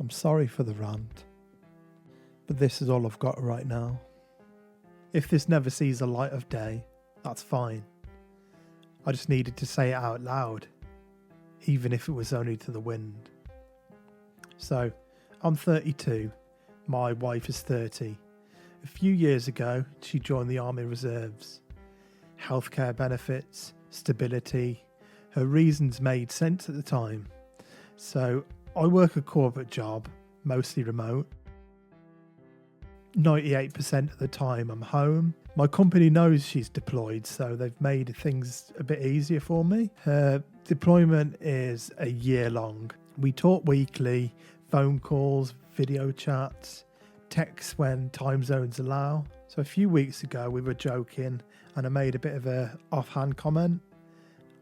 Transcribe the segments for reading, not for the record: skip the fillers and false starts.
I'm sorry for the rant, but this is all I've got right now. If this never sees the light of day, that's fine. I just needed to say it out loud, even if it was only to the wind. So, I'm 32, my wife is 30. A few years ago, she joined the Army Reserves. Healthcare benefits, stability, her reasons made sense at the time. So, I work a corporate job, mostly remote. 98% of the time I'm home. My company knows she's deployed, so they've made things a bit easier for me. Her deployment is a year long. We talk weekly, phone calls, video chats, texts when time zones allow. So a few weeks ago we were joking and I made a bit of a offhand comment.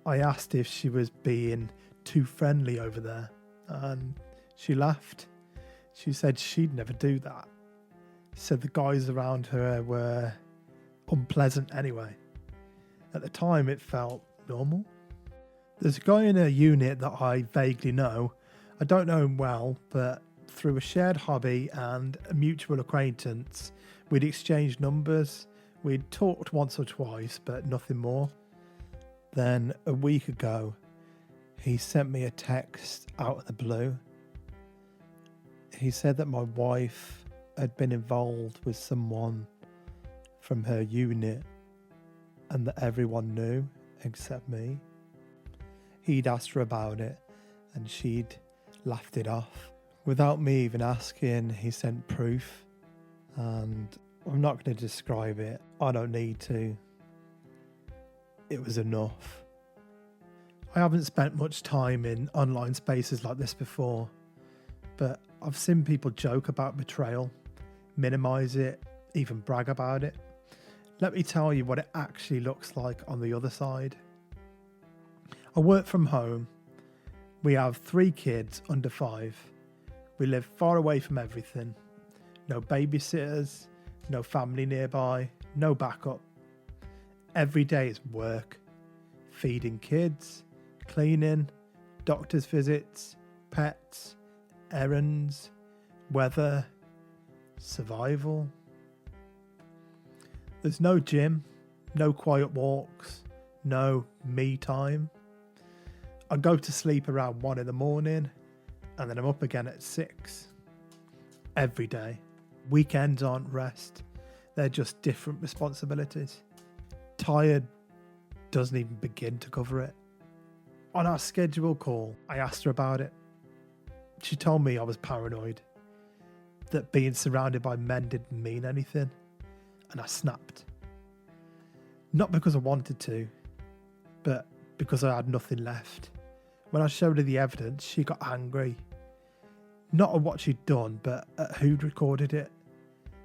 I asked if she was being too friendly over there and she laughed. She said she'd never do that. Said the guys around her were unpleasant anyway. At the time it felt normal. There's a guy in her unit that I vaguely know. I don't know him well, but through a shared hobby and a mutual acquaintance, we'd exchanged numbers. We'd talked once or twice, but nothing more. Then a week ago, he sent me a text out of the blue. He said that my wife had been involved with someone from her unit and that everyone knew except me. He'd asked her about it and she'd laughed it off. Without me even asking, he sent proof, and I'm not going to describe it. I don't need to. It was enough. I haven't spent much time in online spaces like this before, but I've seen people joke about betrayal, minimise it, even brag about it. Let me tell you what it actually looks like on the other side. I work from home. We have 3 kids under 5. We live far away from everything. No babysitters, no family nearby, no backup. Every day is work. Feeding kids, cleaning, doctor's visits, pets, errands, weather, survival. There's no gym, no quiet walks, no me time. I go to sleep around 1 in the morning and then I'm up again at 6. Every day. Weekends aren't rest. They're just different responsibilities. Tired doesn't even begin to cover it. On our scheduled call, I asked her about it. She told me I was paranoid, that being surrounded by men didn't mean anything, and I snapped. Not because I wanted to, but because I had nothing left. When I showed her the evidence, she got angry. Not at what she'd done, but at who'd recorded it.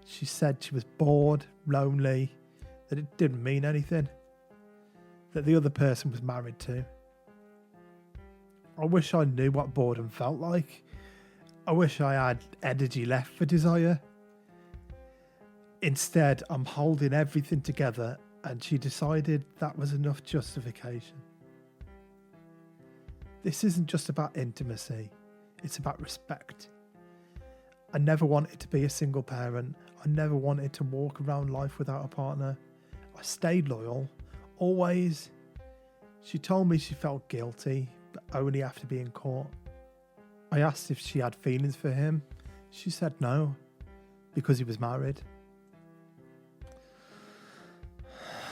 She said she was bored, lonely, that it didn't mean anything, that the other person was married to. I wish I knew what boredom felt like. I wish I had energy left for desire. Instead, I'm holding everything together, and she decided that was enough justification. This isn't just about intimacy, it's about respect. I never wanted to be a single parent. I never wanted to walk around life without a partner. I stayed loyal, always. She told me she felt guilty, but only after being caught. I asked if she had feelings for him. She said no, because he was married.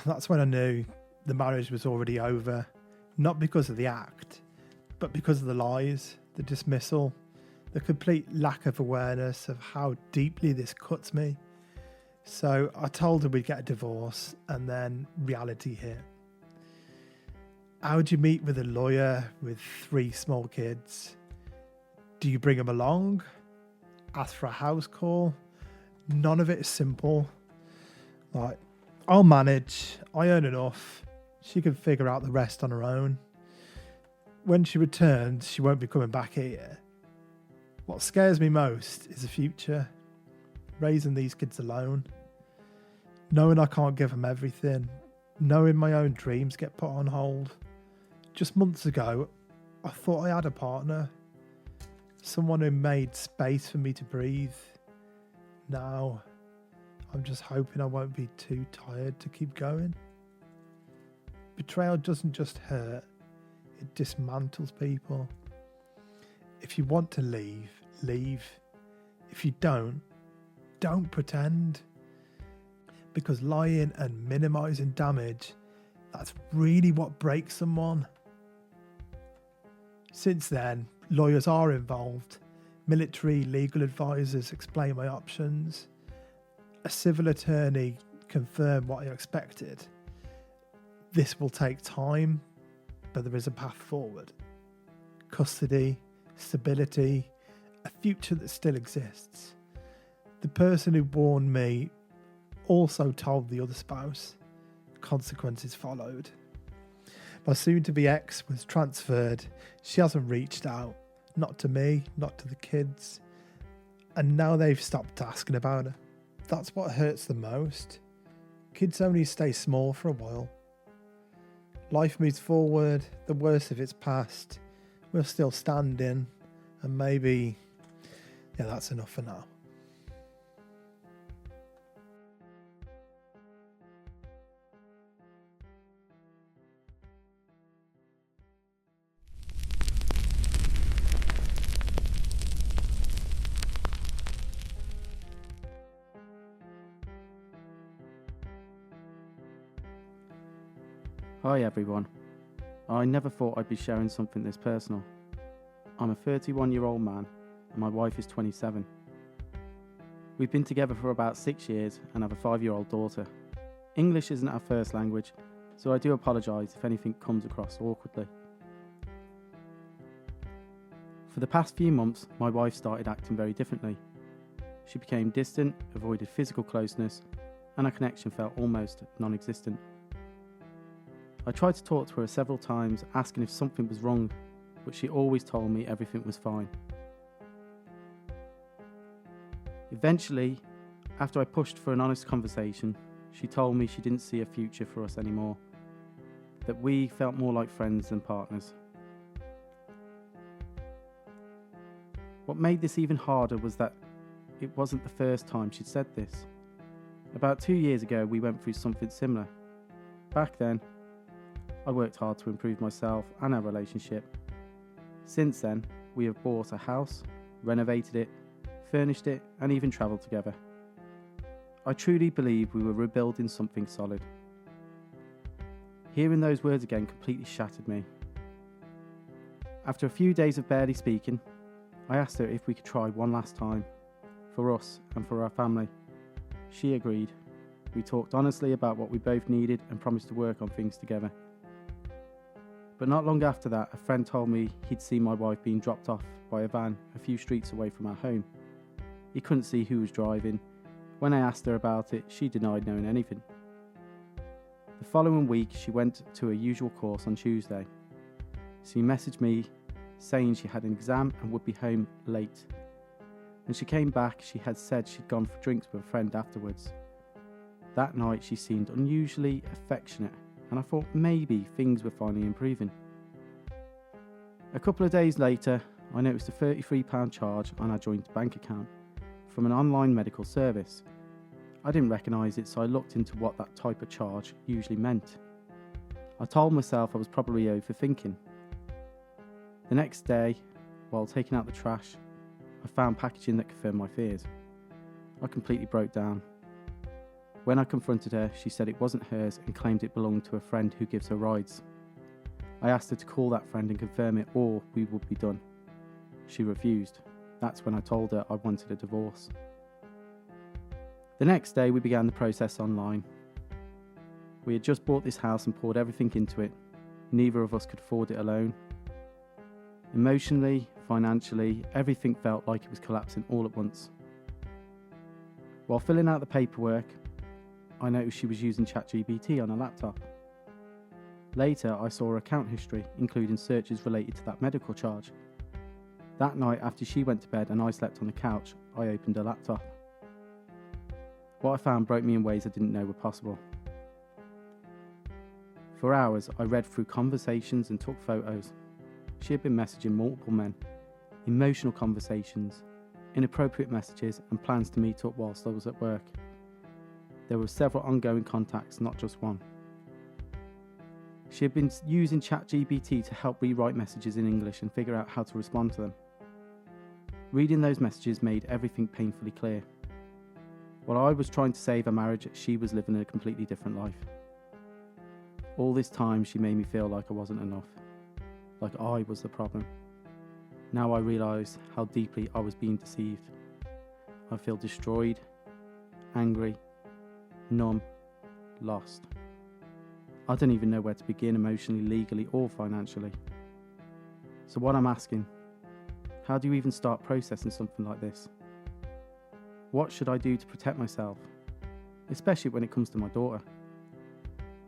That's when I knew the marriage was already over, not because of the act, but because of the lies, the dismissal, the complete lack of awareness of how deeply this cuts me. So I told her we'd get a divorce, and then reality hit. How do you meet with a lawyer with 3 small kids? Do you bring them along? Ask for a house call? None of it is simple. Like, I'll manage. I earn enough. She can figure out the rest on her own. When she returns, she won't be coming back here. What scares me most is the future. Raising these kids alone. Knowing I can't give them everything. Knowing my own dreams get put on hold. Just months ago, I thought I had a partner. someone who made space for me to breathe. Now, I'm just hoping I won't be too tired to keep going. Betrayal doesn't just hurt, it dismantles people. If you want to leave, leave. If you don't pretend. Because lying and minimising damage, that's really what breaks someone. Since then, lawyers are involved. Military legal advisors explain my options. A civil attorney confirmed what I expected. This will take time, but there is a path forward. Custody, stability, a future that still exists. The person who warned me also told the other spouse. Consequences followed. My soon-to-be ex was transferred. She hasn't reached out. Not to me, not to the kids. And now they've stopped asking about her. That's what hurts the most. Kids only stay small for a while. Life moves forward. The worst of it's past. We're still standing. And maybe, that's enough for now. Hi everyone. I never thought I'd be sharing something this personal. I'm a 31-year-old man and my wife is 27. We've been together for about 6 years and have a 5-year-old daughter. English isn't our first language, so I do apologise if anything comes across awkwardly. For the past few months, my wife started acting very differently. She became distant, avoided physical closeness, and our connection felt almost non-existent. I tried to talk to her several times, asking if something was wrong, but she always told me everything was fine. Eventually, after I pushed for an honest conversation, she told me she didn't see a future for us anymore, that we felt more like friends than partners. What made this even harder was that it wasn't the first time she'd said this. About 2 years ago, we went through something similar. Back then, I worked hard to improve myself and our relationship. Since then, we have bought a house, renovated it, furnished it, and even travelled together. I truly believe we were rebuilding something solid. Hearing those words again completely shattered me. After a few days of barely speaking, I asked her if we could try one last time, for us and for our family. She agreed. We talked honestly about what we both needed and promised to work on things together. But not long after that, a friend told me he'd seen my wife being dropped off by a van a few streets away from our home. He couldn't see who was driving. When I asked her about it, she denied knowing anything. The following week, she went to her usual course on Tuesday. She messaged me saying she had an exam and would be home late. When she came back, she had said she'd gone for drinks with a friend afterwards. That night, she seemed unusually affectionate, and I thought maybe things were finally improving. A couple of days later, I noticed a £33 charge on our joint bank account from an online medical service. I didn't recognise it, so I looked into what that type of charge usually meant. I told myself I was probably overthinking. The next day, while taking out the trash, I found packaging that confirmed my fears. I completely broke down. When I confronted her, she said it wasn't hers and claimed it belonged to a friend who gives her rides. I asked her to call that friend and confirm it, or we would be done. She refused. That's when I told her I wanted a divorce. The next day, we began the process online. We had just bought this house and poured everything into it. Neither of us could afford it alone. Emotionally, financially, everything felt like it was collapsing all at once. While filling out the paperwork, I noticed she was using ChatGPT on her laptop. Later, I saw her account history, including searches related to that medical charge. That night, after she went to bed and I slept on the couch, I opened her laptop. What I found broke me in ways I didn't know were possible. For hours, I read through conversations and took photos. She had been messaging multiple men, emotional conversations, inappropriate messages, and plans to meet up whilst I was at work. There were several ongoing contacts, not just one. She had been using ChatGPT to help rewrite messages in English and figure out how to respond to them. Reading those messages made everything painfully clear. While I was trying to save a marriage, she was living a completely different life. All this time, she made me feel like I wasn't enough, like I was the problem. Now I realise how deeply I was being deceived. I feel destroyed, angry, numb, lost. I don't even know where to begin emotionally, legally, or financially. So what I'm asking, how do you even start processing something like this? What should I do to protect myself, especially when it comes to my daughter?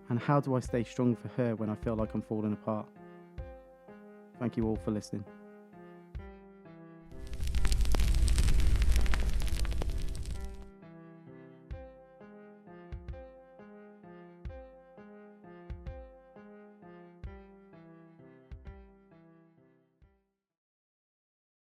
And how do I stay strong for her when I feel like I'm falling apart? Thank you all for listening.